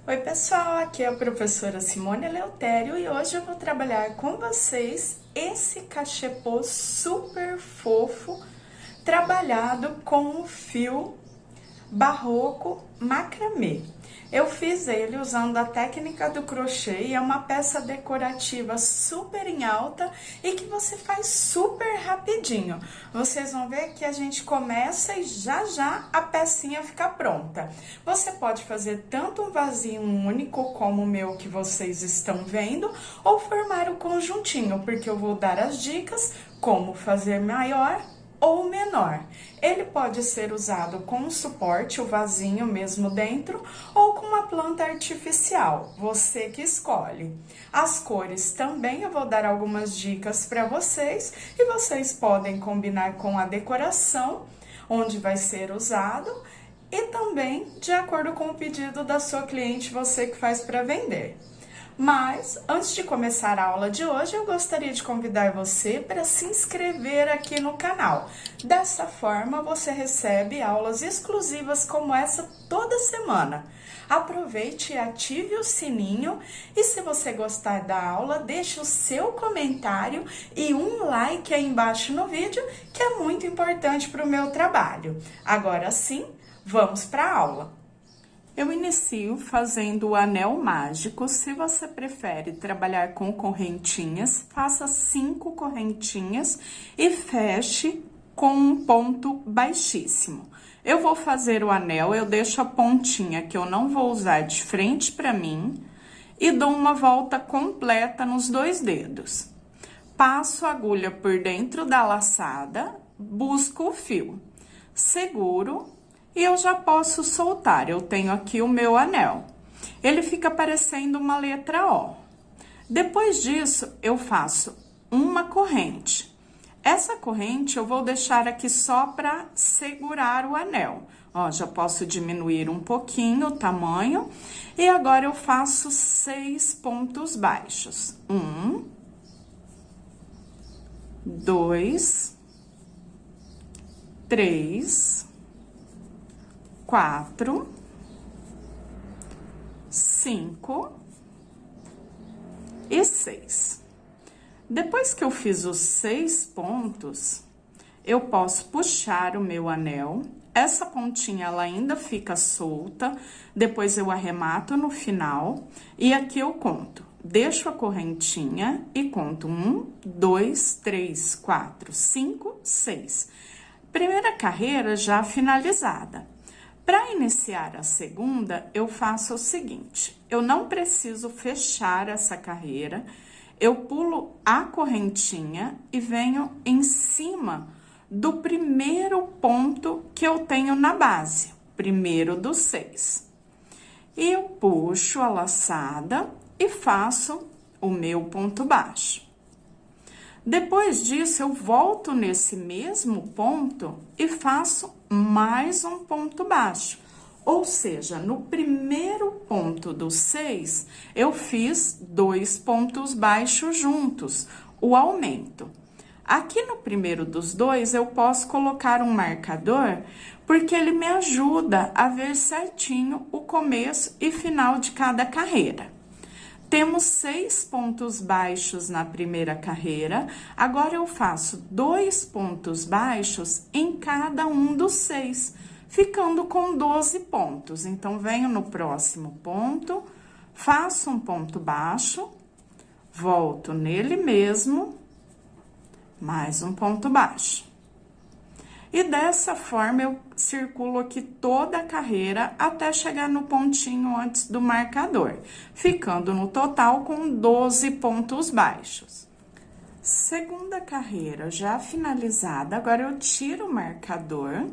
Oi pessoal, aqui é a professora Simone Eleutério e hoje eu vou trabalhar com vocês esse cachepô super fofo trabalhado com o fio barroco macramê. Eu fiz ele usando a técnica do crochê e é uma peça decorativa super em alta e que você faz super rapidinho. Vocês vão ver que a gente começa e já a pecinha fica pronta. Você pode fazer tanto um vasinho único como o meu que vocês estão vendo ou formar o conjuntinho, porque eu vou dar as dicas como fazer maior ou menor. Ele pode ser usado com um suporte, o vasinho mesmo dentro, ou com uma planta artificial, você que escolhe. As cores também eu vou dar algumas dicas para vocês e vocês podem combinar com a decoração, onde vai ser usado, e também de acordo com o pedido da sua cliente, você que faz para vender. Mas, antes de começar a aula de hoje, eu gostaria de convidar você para se inscrever aqui no canal. Dessa forma, você recebe aulas exclusivas como essa toda semana. Aproveite e ative o sininho e se você gostar da aula, deixe o seu comentário e um like aí embaixo no vídeo, que é muito importante para o meu trabalho. Agora sim, vamos para a aula. Eu inicio fazendo o anel mágico. Se você prefere trabalhar com correntinhas, faça 5 correntinhas e feche com um ponto baixíssimo. Eu vou fazer o anel, eu deixo a pontinha que eu não vou usar de frente para mim e dou uma volta completa nos 2 dedos. Passo a agulha por dentro da laçada, busco o fio, seguro. E eu já posso soltar, eu tenho aqui o meu anel. Ele fica parecendo uma letra O. Depois disso, eu faço uma corrente. Essa corrente eu vou deixar aqui só para segurar o anel. Ó, já posso diminuir um pouquinho o tamanho. E agora eu faço 6 pontos baixos. 1, 2, 3... 4, 5 e 6. Depois que eu fiz os 6 pontos, eu posso puxar o meu anel. Essa pontinha, ela ainda fica solta, depois eu arremato no final. E aqui eu conto, deixo a correntinha e conto 1, 2, 3, 4, 5, 6. Primeira carreira já finalizada. Para iniciar a segunda, eu faço o seguinte, eu não preciso fechar essa carreira, eu pulo a correntinha e venho em cima do primeiro ponto que eu tenho na base, primeiro dos 6. E eu puxo a laçada e faço o meu ponto baixo. Depois disso, eu volto nesse mesmo ponto e faço mais um ponto baixo. Ou seja, no primeiro ponto dos 6, eu fiz 2 pontos baixos juntos, o aumento. Aqui no primeiro dos 2, eu posso colocar um marcador, porque ele me ajuda a ver certinho o começo e final de cada carreira. Temos 6 pontos baixos na primeira carreira, agora eu faço 2 pontos baixos em cada um dos 6, ficando com 12 pontos. Então, venho no próximo ponto, faço um ponto baixo, volto nele mesmo, mais um ponto baixo. E dessa forma, eu circulo aqui toda a carreira até chegar no pontinho antes do marcador, ficando no total com 12 pontos baixos. Segunda carreira já finalizada, agora eu tiro o marcador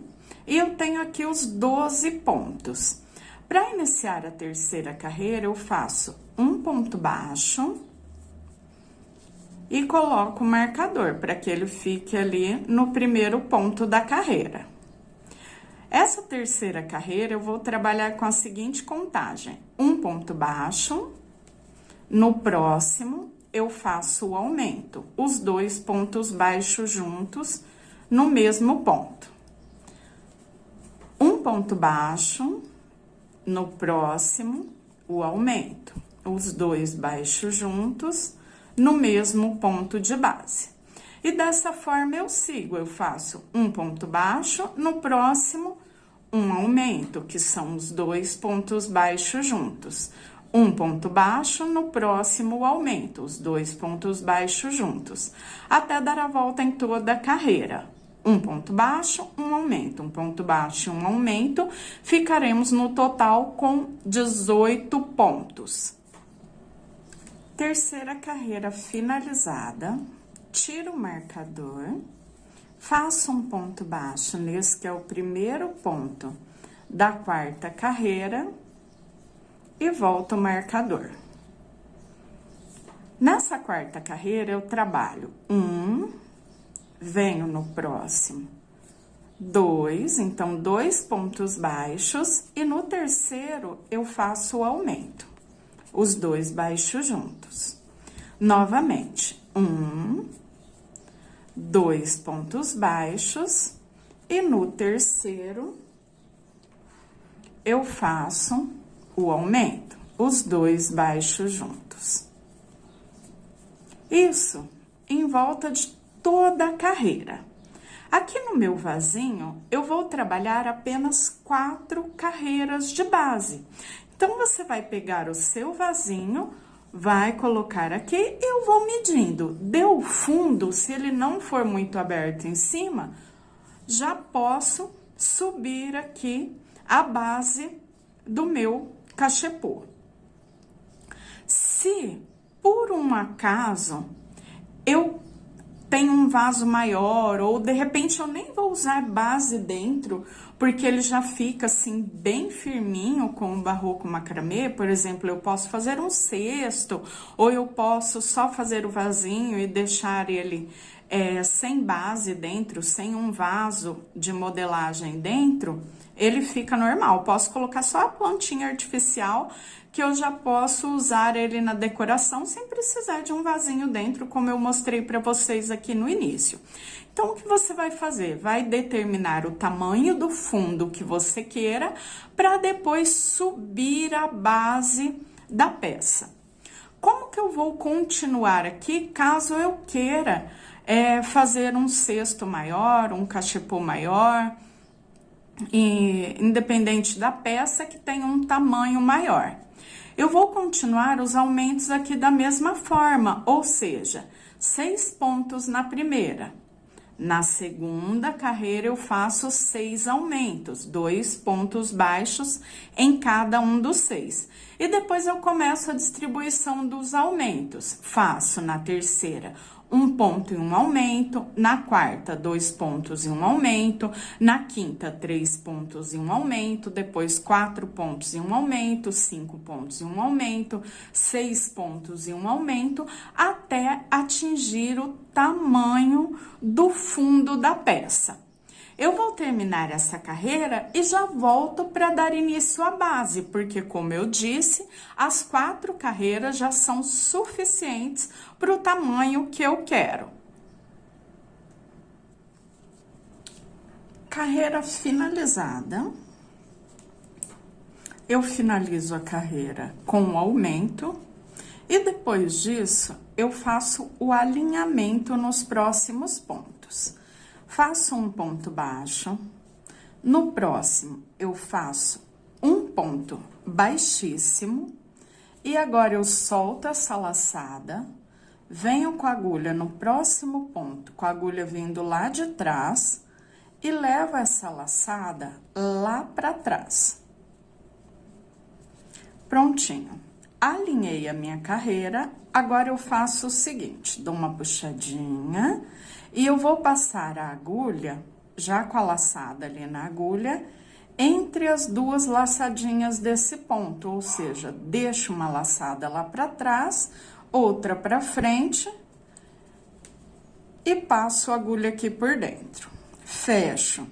e eu tenho aqui os 12 pontos. Para iniciar a terceira carreira, eu faço um ponto baixo e coloco o marcador para que ele fique ali no primeiro ponto da carreira. Essa terceira carreira eu vou trabalhar com a seguinte contagem: um ponto baixo, no próximo eu faço o aumento, os 2 pontos baixos juntos no mesmo ponto. Um ponto baixo, no próximo, o aumento, os dois baixos juntos no mesmo ponto de base. E dessa forma eu sigo, eu faço um ponto baixo, no próximo um aumento, que são os dois pontos baixos juntos. Um ponto baixo, no próximo o aumento, os dois pontos baixos juntos, até dar a volta em toda a carreira. Um ponto baixo, um aumento, um ponto baixo, um aumento, ficaremos no total com 18 pontos. Terceira carreira finalizada, tiro o marcador, faço um ponto baixo nesse que é o primeiro ponto da quarta carreira e volto o marcador. Nessa quarta carreira eu trabalho venho no próximo, 2, então 2 pontos baixos, e no terceiro eu faço o aumento, os dois baixos juntos. Novamente, 2 pontos baixos, e no terceiro eu faço o aumento, os dois baixos juntos. Isso em volta de toda a carreira. Aqui no meu vasinho, eu vou trabalhar apenas 4 carreiras de base. Então, você vai pegar o seu vasinho, vai colocar aqui e eu vou medindo. Deu fundo, se ele não for muito aberto em cima, já posso subir aqui a base do meu cachepô. Se, por um acaso, eu tenho um vaso maior, ou de repente eu nem vou usar base dentro, porque ele já fica assim bem firminho com o barroco macramê, por exemplo, eu posso fazer um cesto, ou eu posso só fazer o vasinho e deixar ele sem base dentro, sem um vaso de modelagem dentro, ele fica normal. Posso colocar só a plantinha artificial, que eu já posso usar ele na decoração sem precisar de um vasinho dentro, como eu mostrei para vocês aqui no início. Então, o que você vai fazer? Vai determinar o tamanho do fundo que você queira, para depois subir a base da peça. Como que eu vou continuar aqui, caso eu queira fazer um cesto maior, um cachepô maior, independente da peça que tenha um tamanho maior? Eu vou continuar os aumentos aqui da mesma forma, ou seja, 6 pontos na primeira. Na segunda carreira, eu faço 6 aumentos, 2 pontos baixos em cada um dos 6. E depois eu começo a distribuição dos aumentos. Faço na terceira 1 ponto e 1 aumento, na quarta 2 pontos e 1 aumento, na quinta 3 pontos e 1 aumento, depois 4 pontos e 1 aumento, 5 pontos e 1 aumento, 6 pontos e 1 aumento, até atingir o tamanho do fundo da peça. Eu vou terminar essa carreira e já volto para dar início à base, porque, como eu disse, as 4 carreiras já são suficientes para o tamanho que eu quero. Carreira finalizada. Eu finalizo a carreira com o aumento e depois disso eu faço o alinhamento nos próximos pontos. Faço um ponto baixo, no próximo eu faço um ponto baixíssimo e agora eu solto essa laçada, venho com a agulha no próximo ponto, com a agulha vindo lá de trás e levo essa laçada lá para trás. Prontinho. Alinhei a minha carreira, agora eu faço o seguinte, dou uma puxadinha e eu vou passar a agulha, já com a laçada ali na agulha, entre as 2 laçadinhas desse ponto, ou seja, deixo uma laçada lá para trás, outra para frente e passo a agulha aqui por dentro. Fecho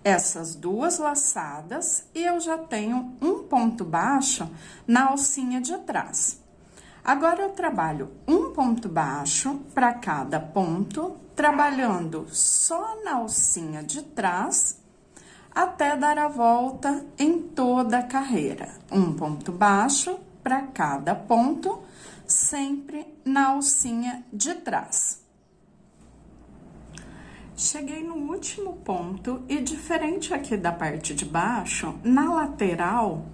essas 2 laçadas e eu já tenho um ponto baixo na alcinha de trás. Agora, eu trabalho um ponto baixo para cada ponto, trabalhando só na alcinha de trás, até dar a volta em toda a carreira. Um ponto baixo para cada ponto, sempre na alcinha de trás. Cheguei no último ponto e, diferente aqui da parte de baixo, na lateral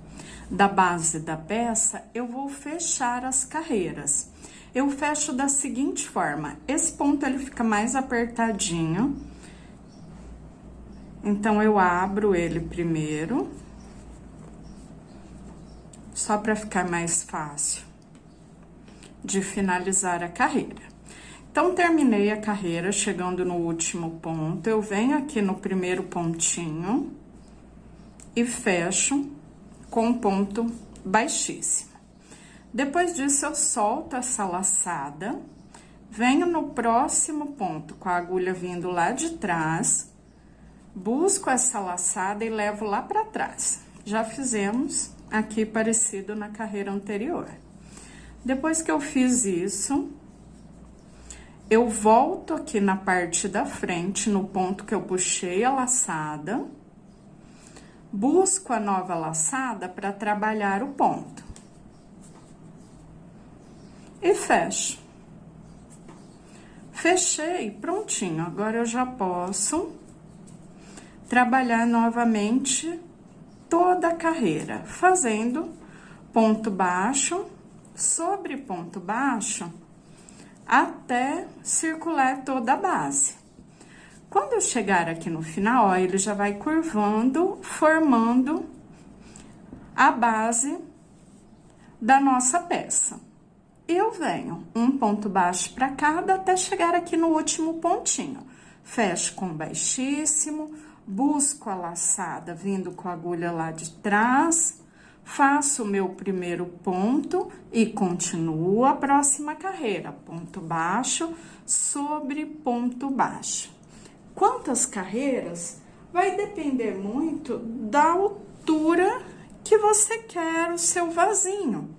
da base da peça, eu vou fechar as carreiras. Eu fecho da seguinte forma: esse ponto ele fica mais apertadinho, então eu abro ele primeiro, só para ficar mais fácil de finalizar a carreira. Então, terminei a carreira, chegando no último ponto, eu venho aqui no primeiro pontinho e fecho com um ponto baixíssimo. Depois disso, eu solto essa laçada, venho no próximo ponto com a agulha vindo lá de trás, busco essa laçada e levo lá para trás. Já fizemos aqui parecido na carreira anterior. Depois que eu fiz isso, eu volto aqui na parte da frente, no ponto que eu puxei a laçada, busco a nova laçada para trabalhar o ponto. E fecho. Fechei, prontinho. Agora eu já posso trabalhar novamente toda a carreira, fazendo ponto baixo sobre ponto baixo, até circular toda a base. Quando eu chegar aqui no final, ó, ele já vai curvando, formando a base da nossa peça. Eu venho um ponto baixo para cada até chegar aqui no último pontinho. Fecho com baixíssimo, busco a laçada vindo com a agulha lá de trás, faço o meu primeiro ponto e continuo a próxima carreira. Ponto baixo sobre ponto baixo. Quantas carreiras? Vai depender muito da altura que você quer o seu vasinho.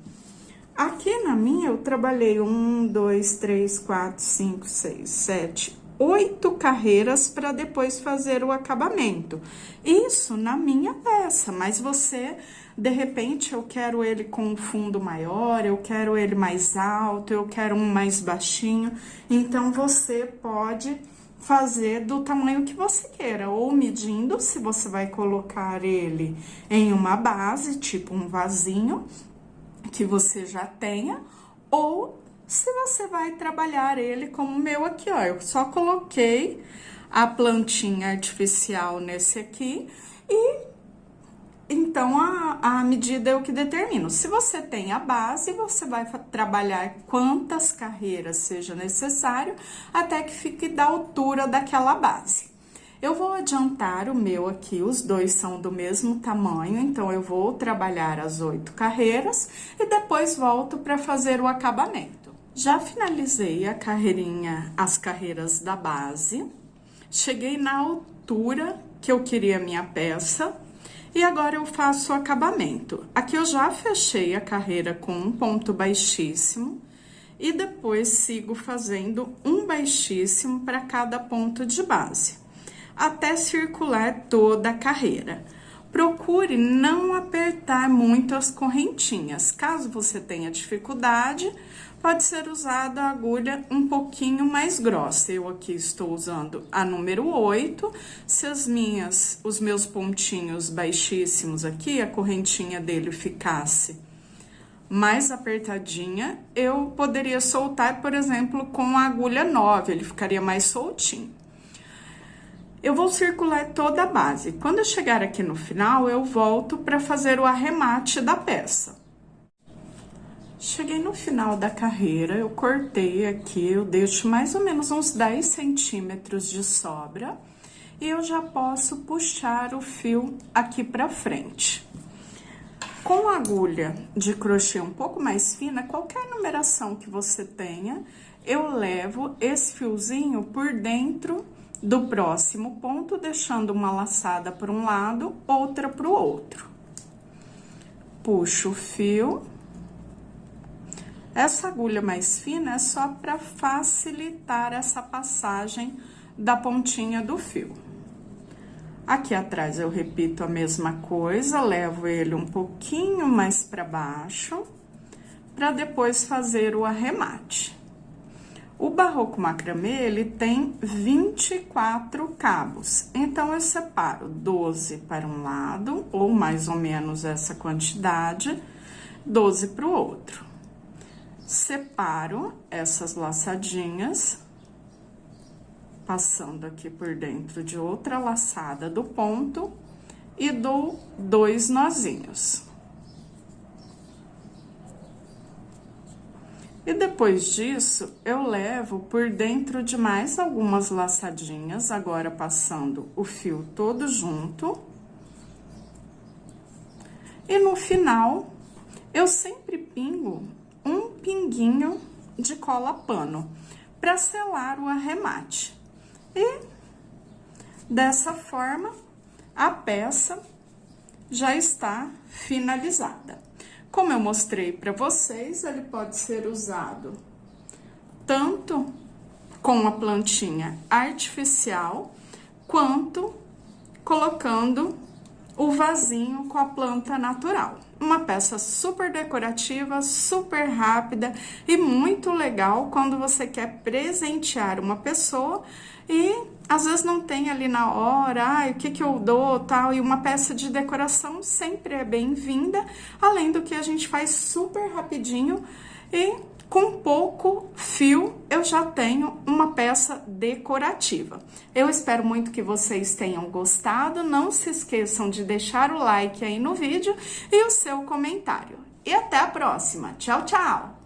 Aqui na minha, eu trabalhei 1, 2, 3, 4, 5, 6, 7, 8 carreiras para depois fazer o acabamento. Isso na minha peça, mas você, de repente, eu quero ele com um fundo maior, eu quero ele mais alto, eu quero um mais baixinho. Então, você pode fazer do tamanho que você queira, ou medindo se você vai colocar ele em uma base, tipo um vasinho, que você já tenha, ou se você vai trabalhar ele como o meu aqui, ó. Eu só coloquei a plantinha artificial nesse aqui e então a medida é o que determino. Se você tem a base, você vai trabalhar quantas carreiras seja necessário até que fique da altura daquela base. Eu vou adiantar o meu aqui, os dois são do mesmo tamanho, então eu vou trabalhar as 8 carreiras e depois volto para fazer o acabamento. Já finalizei a carreirinha, as carreiras da base, cheguei na altura que eu queria a minha peça e agora eu faço o acabamento. Aqui eu já fechei a carreira com um ponto baixíssimo e depois sigo fazendo um baixíssimo para cada ponto de base, até circular toda a carreira. Procure não apertar muito as correntinhas. Caso você tenha dificuldade, pode ser usada a agulha um pouquinho mais grossa. Eu aqui estou usando a número 8. Se os meus pontinhos baixíssimos aqui, a correntinha dele ficasse mais apertadinha, eu poderia soltar, por exemplo, com a agulha 9, ele ficaria mais soltinho. Eu vou circular toda a base. Quando eu chegar aqui no final, eu volto para fazer o arremate da peça. Cheguei no final da carreira, eu cortei aqui, eu deixo mais ou menos uns 10 centímetros de sobra e eu já posso puxar o fio aqui para frente. Com a agulha de crochê um pouco mais fina, qualquer numeração que você tenha, eu levo esse fiozinho por dentro do próximo ponto, deixando uma laçada para um lado, outra para o outro. Puxo o fio. Essa agulha mais fina é só para facilitar essa passagem da pontinha do fio. Aqui atrás eu repito a mesma coisa, levo ele um pouquinho mais para baixo, para depois fazer o arremate. O barroco macramê, ele tem 24 cabos, então eu separo 12 para um lado, ou mais ou menos essa quantidade, 12 para o outro. Separo essas laçadinhas, passando aqui por dentro de outra laçada do ponto, e dou 2 nozinhos. E depois disso, eu levo por dentro de mais algumas laçadinhas, agora passando o fio todo junto. E no final, eu sempre pingo um pinguinho de cola pano, para selar o arremate. E dessa forma, a peça já está finalizada. Como eu mostrei para vocês, ele pode ser usado tanto com a plantinha artificial, quanto colocando o vasinho com a planta natural. Uma peça super decorativa, super rápida e muito legal quando você quer presentear uma pessoa e às vezes não tem ali na hora, o que eu dou, tal, e uma peça de decoração sempre é bem-vinda, além do que a gente faz super rapidinho e com pouco fio eu já tenho uma peça decorativa. Eu espero muito que vocês tenham gostado, não se esqueçam de deixar o like aí no vídeo e o seu comentário. E até a próxima. Tchau, tchau!